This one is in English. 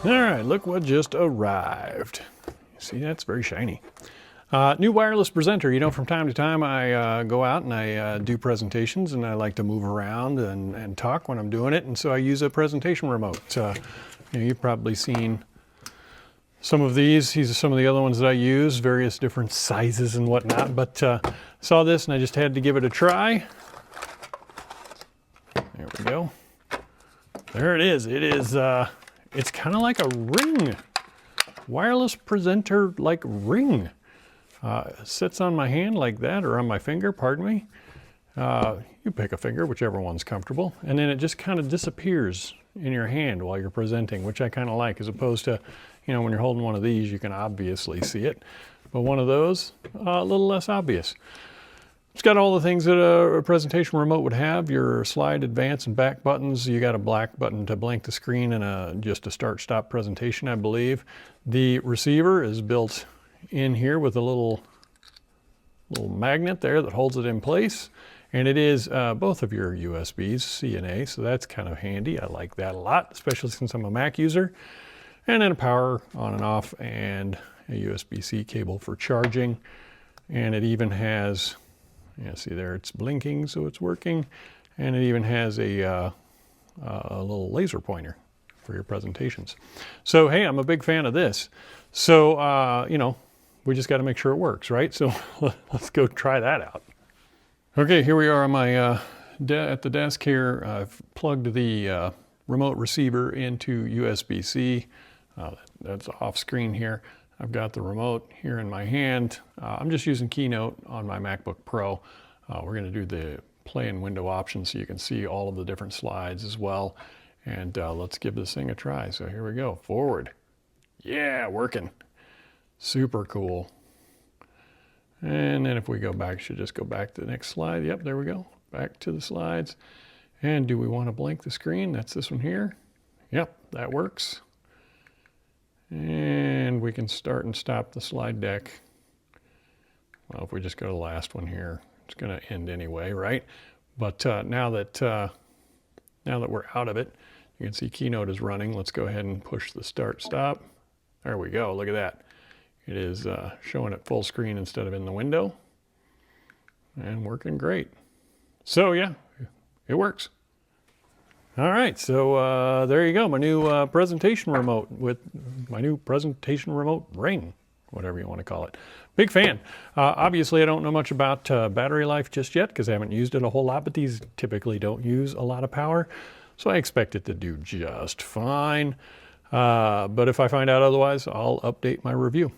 All right, look what just arrived. See, that's very shiny. New wireless presenter. You know, from time to time I go out and I do presentations, and I like to move around and talk when I'm doing it, and so I use a presentation remote. You've probably seen some of these. These are some of the other ones that I use, various different sizes and whatnot, but saw this and I just had to give it a try. There we go. There it is. It's kind of like a ring. Wireless presenter like ring. It sits on my hand like that, or on my finger, pardon me. You pick a finger, whichever one's comfortable, and then it just kind of disappears in your hand while you're presenting, which I kind of like, as opposed to, you know, when you're holding one of these, you can obviously see it, but one of those, a little less obvious. It's got all the things that a presentation remote would have: your slide, advance, and back buttons. You got a black button to blank the screen, and just a start-stop presentation, I believe. The receiver is built in here with a little magnet there that holds it in place. And it is both of your USBs, C and A, so that's kind of handy. I like that a lot, especially since I'm a Mac user. And then a power on and off, and a USB-C cable for charging. And it even has, yeah, see there, it's blinking, so it's working. And it even has a little laser pointer for your presentations. So, hey, I'm a big fan of this. So, you know, we just got to make sure it works, right? So let's go try that out. Okay, here we are on my at the desk here. I've plugged the remote receiver into USB-C. That's off screen here. I've got the remote here in my hand. I'm just using Keynote on my MacBook Pro. We're going to do the play and window option so you can see all of the different slides as well. And let's give this thing a try. So here we go. Forward. Yeah, working. Super cool. And then if we go back, should just go back to the next slide. Yep, there we go. Back to the slides. And do we want to blank the screen? That's this one here. Yep, that works. And we can start and stop the slide deck. Well, if we just go to the last one here, it's going to end anyway, right? But now that we're out of it, you can see Keynote is running. Let's go ahead and push the start stop. There we go. Look at that. It is showing it full screen instead of in the window, and working great. So yeah, it works. All right, so there you go, my new presentation remote with my new presentation remote ring, whatever you want to call it. Big fan. Obviously, I don't know much about battery life just yet because I haven't used it a whole lot, but these typically don't use a lot of power, so I expect it to do just fine. But if I find out otherwise, I'll update my review.